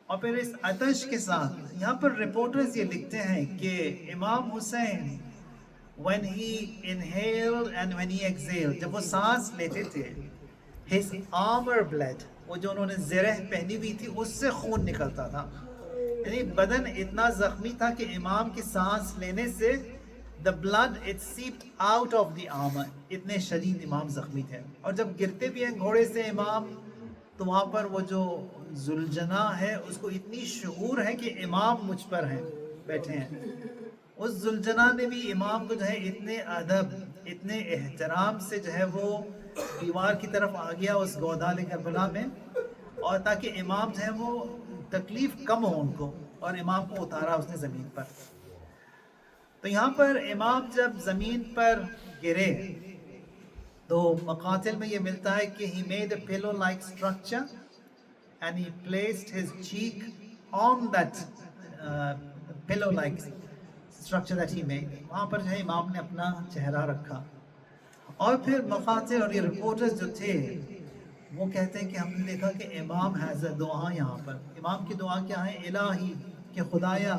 اور پھر اس آتش کے ساتھ. یہاں پر رپورٹرز یہ لکھتے ہیں کہ امام حسین when he inhaled and when he exhaled, جب وہ سانس لیتے تھے, his armor bled, وہ جو انہوں نے زرہ پہنی ہوئی تھی اس سے خون نکلتا تھا. یعنی بدن اتنا زخمی تھا کہ امام کی سانس لینے سے the blood it seeped out of the armor. اتنے شدید امام زخمی تھے. اور جب گرتے بھی ہیں گھوڑے سے امام, تو وہاں پر وہ جو ذوالجناح ہے اس کو اتنی شعور ہے کہ امام مجھ پر ہیں, بیٹھے ہیں. اس ذوالجناح نے بھی امام کو جو ہے اتنے ادب, اتنے احترام سے جو ہے وہ دیوار کی طرف آ گیا اس گودال کربلا میں, اور تاکہ امام جو ہے وہ تکلیف کم ہو ان کو, اور امام کو اتارا اس نے زمین پر. تو یہاں پر امام جب زمین پر گرے تو مقاتل میں یہ ملتا ہے کہ he made a pillow like structure and he placed his cheek on that pillow like structure that he made. وہاں پر جو ہے امام نے اپنا چہرہ رکھا. اور پھر مقاتل اور یہ رپورٹرز جو تھے وہ کہتے ہیں کہ ہم نے دیکھا کہ امام has a دعا. یہاں پر امام کی دعا کیا ہے؟ الہی, کہ خدایا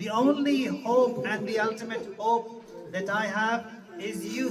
The only hope and the ultimate hope that I have is you.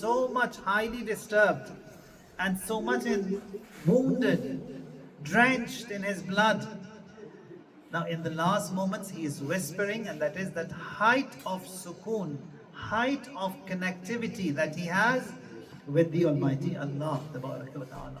so much highly disturbed and so much wounded, drenched in his blood. Now in the last moments he is whispering, and that is that height of sukoon, height of connectivity that he has with the Almighty Allah Tabarak wa Ta'ala.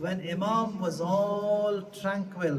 when Imam was all tranquil,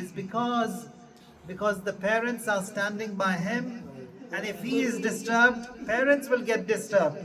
is because the parents are standing by him, and if he is disturbed, parents will get disturbed.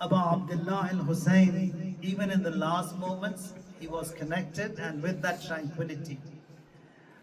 Abu Abdullah al-Hussein, even in the last moments, he was connected and with that tranquility.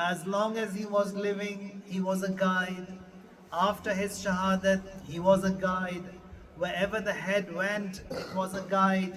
as long as he was living, he was a guide. After his shahadat, he was a guide. Wherever the head went, it was a guide.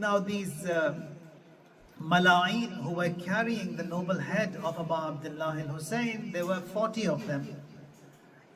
now these Mala'in who were carrying the noble head of Abu Abdullah al-Hussein, there were 40 of them.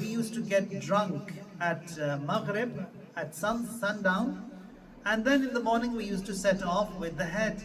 we used to get drunk at Maghrib, at sundown, and then in the morning we used to set off with the head.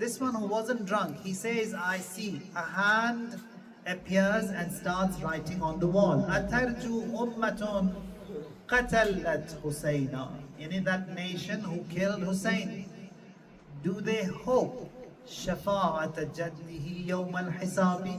This one who wasn't drunk, he says, I see a hand appears and starts writing on the wall. Atarju ummatun qatalat Husayna, yani that nation who killed Hussein. Do they hope shafa'at jaddihi yawm al-hisabi?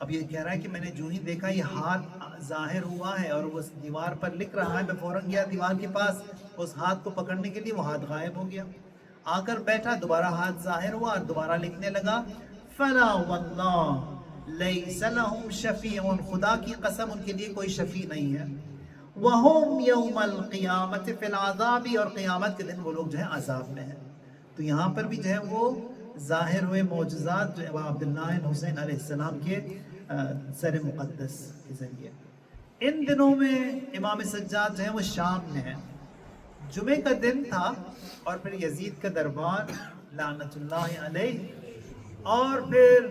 اب یہ کہہ رہا ہے کہ میں نے جو ہی دیکھا یہ ہاتھ ظاہر ہوا ہے اور وہ دیوار پر لکھ رہا ہے، میں فوراً گیا دیوار کے پاس اس ہاتھ کو پکڑنے کے لیے، وہ ہاتھ غائب ہو گیا، آ کر بیٹھا، دوبارہ ہاتھ ظاہر ہوا اور دوبارہ لکھنے لگا فلا واللہ لیس لہم شفیع، خدا کی قسم ان کے لیے کوئی شفیع نہیں ہے، وہم یوم القیامت فی العذاب، اور قیامت کے دن وہ لوگ جو ہے عذاب میں ہیں۔ تو یہاں پر بھی جو ہے وہ ظاہر ہوئے معجزات جو امام عبداللہ حسین علیہ السلام کے سر مقدس کے ذریعے۔ ان دنوں میں امام سجاد جو ہے وہ شام میں ہے، جمعے کا دن تھا، اور پھر یزید کا دربار لعنت اللہ علیہ، اور پھر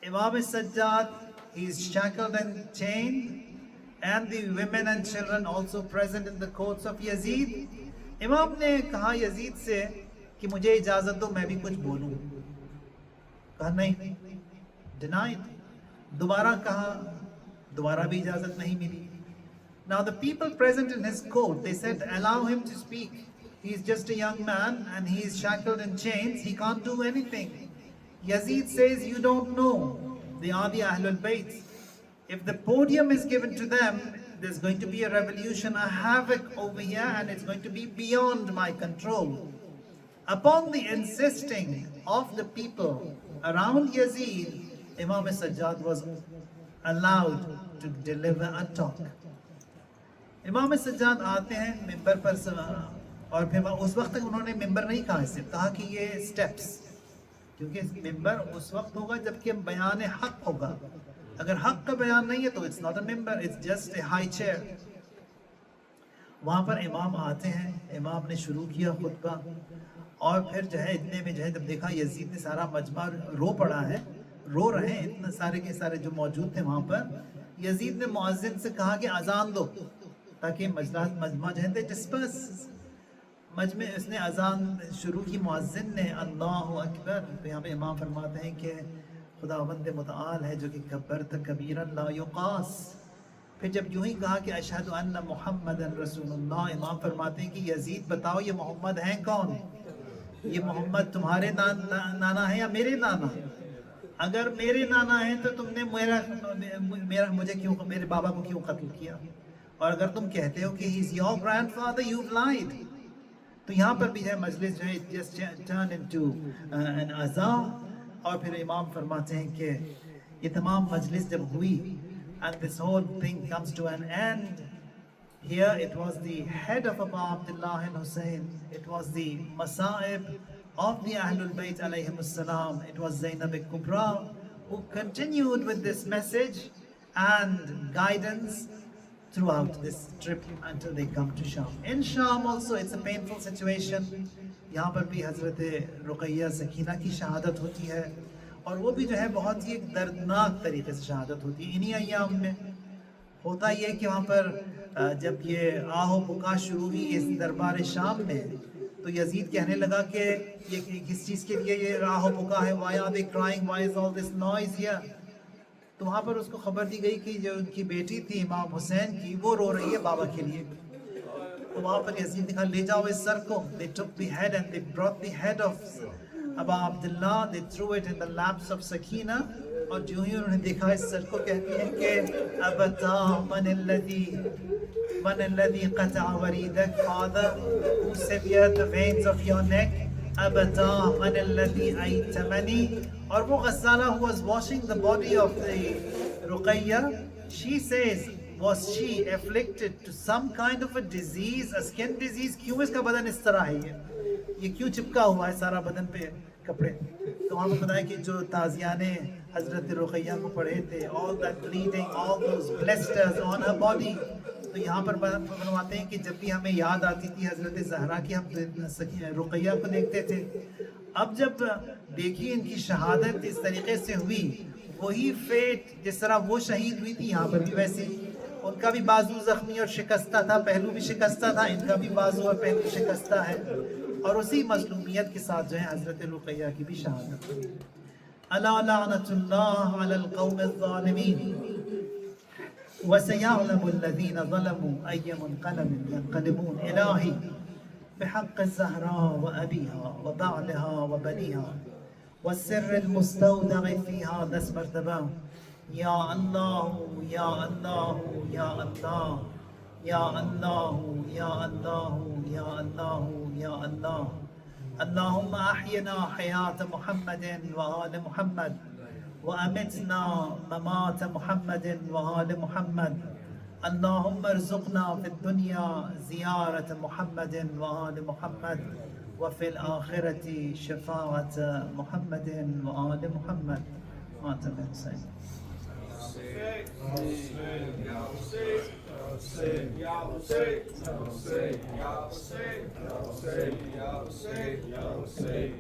امام Sajjad he is shackled and chained and the women and children also present in the courts of Yazid۔ امام نے کہا یزید سے کہ مجھے اجازت دو میں بھی کچھ بولوں، کہا نہیں، denied۔ دوبارہ کہا، دوبارہ بھی اجازت نہیں ملی۔ Now the people present in his court, they said, allow him to speak. He is just a young man and he is shackled in chains. He can't do anything. Yazid says, you don't know. They are the Ahlul Bayt. If the podium is given to them, there's going to be a revolution, a havoc over here, and it's going to be beyond my control. Upon the insisting of the people around Yazid, Imam Sajjad was allowed to deliver a talk. امام سجاد آتے ہیں ممبر پر، اور پھر اس وقت تک انہوں نے ممبر نہیں کہا، اسے کہا کہ یہ سٹیپس، کیونکہ ممبر اس وقت ہوگا جب کہ بیان حق ہوگا، اگر حق کا بیان نہیں ہے تو it's not a member, it's just a high chair۔ وہاں پر امام آتے ہیں، امام نے شروع کیا خطبہ، اور پھر جو ہے اتنے میں جو ہے جب دیکھا یزید نے سارا مجمع رو پڑا ہے، رو رہے ہیں اتنے سارے کے سارے جو موجود تھے وہاں پر، یزید نے مؤذن سے کہا کہ اذان دو تاکہ مجمع جو ہے ڈسپرس۔ مجمع اس نے اذان شروع کی، مؤذن نے اللہ اکبر، تو یہاں پہ امام فرماتے ہیں کہ خداوند متعال ہے جو کہ کبرت کبیرا لا یقاس۔ پھر جب یوں ہی کہا کہ اشہد ان محمد رسول اللہ، امام فرماتے ہیں کہ یزید بتاؤ یہ محمد ہیں کون؟ یہ محمد تمہارے نانا ہے یا میرے نانا؟ اگر میرے نانا ہیں تو تم نے مجھے کیوں، میرے بابا کو کیوں قتل کیا؟ اور اگر تم کہتے ہو کہ he is your grandfather, you've lied۔ تو یہاں پر بھی ہے مجلس جو ہے it just turned into an azan، اور پھر امام فرماتے ہیں کہ یہ تمام مجلس جب ہوئی and this whole thing comes to an end، here it was the head of Abu Abdullah al-Hussein، it was the Masa'ib of the Ahlul Bayt alayhim as-salam، it was Zainab al-Kubra who continued with this message and guidance throughout this trip until they come to Sham۔ In Sham also it's a painful situation، یہاں پر بھی حضرت رقیہ سکینہ کی شہادت ہوتی ہے، اور وہ بھی جو ہے بہت ہی ایک دردناک طریقے سے شہادت ہوتی ہے۔ انہی ایام میں ہوتا یہ کہ وہاں پر جب یہ آہ و بکا شروع ہوئی اس دربار شام میں، تو یزید کہنے لگا کہ یہ کس چیز کے لیے یہ آہ و بکا ہے، why are they crying, why is all this noise here؟ تو وہاں پر اس کو خبر دی گئی کہ جو ان کی بیٹی تھی امام حسین کی، وہ رو رہی ہے بابا کے لیے۔ تو وہاں پر یزید نے کہا لے جاؤ اس سر کو۔ They took the head and they brought the head of Abu Abdullah, they threw it in the laps of Sakina، اور جو ہی انہوں نے دیکھا اس سر کو، کہتی ہیں کہ ابتا من الذي قطع وريدك، Father who severed the veins of your neck، ابتا من الذي ایتمنی۔ اور وہ غسالہ who was washing the body of the Ruqayya، she says was she afflicted to some kind of a disease, a skin disease؟ کیوں اس کا بدن اس طرح ہے، یہ کیوں چپکا ہوا ہے سارا بدن پہ کپڑے؟ تو وہاں پر بتایا کہ جو تازیانے حضرت رقیہ کو پڑھے تھے، all that bleeding, all those blisters on her body۔ تو یہاں پر بنواتے ہیں کہ جب بھی ہمیں یاد آتی تھی حضرت زہرا کی، ہم رقیہ کو دیکھتے تھے۔ اب جب دیکھی ان کی شہادت اس طریقے سے ہوئی، وہی فیٹ جس طرح وہ شہید ہوئی تھی، یہاں پر بھی ویسے ان کا بھی بازو زخمی اور شکستہ تھا، پہلو بھی شکستہ تھا، ان کا بھی بازو اور پہلو شکستہ ہے، اور اسی مظلومیت کے ساتھ جو ہے حضرت رقیہ کی بھی شہادت ہوئی۔ الا لعنت اللہ علی القوم الظالمین وسيعلم الذين ظلموا أي منقلب ينقلبون۔ إلهي بحق الزهراء وأبيها وبعلها وبنيها والسر المستودع فيها، 10 مرتبہ یا اللہ یا اللہ یا اللہ یا اللہ یا اللہ یا اللہ یا اللہ اللهم احينا حياة محمد وآل محمد وأمتنا ممات محمد وآل محمد اللهم ارزقنا في الدنيا زيارة محمد وآل محمد وفي الآخرة شفاعة محمد وآل محمد ماتم حسين Ya Hussein,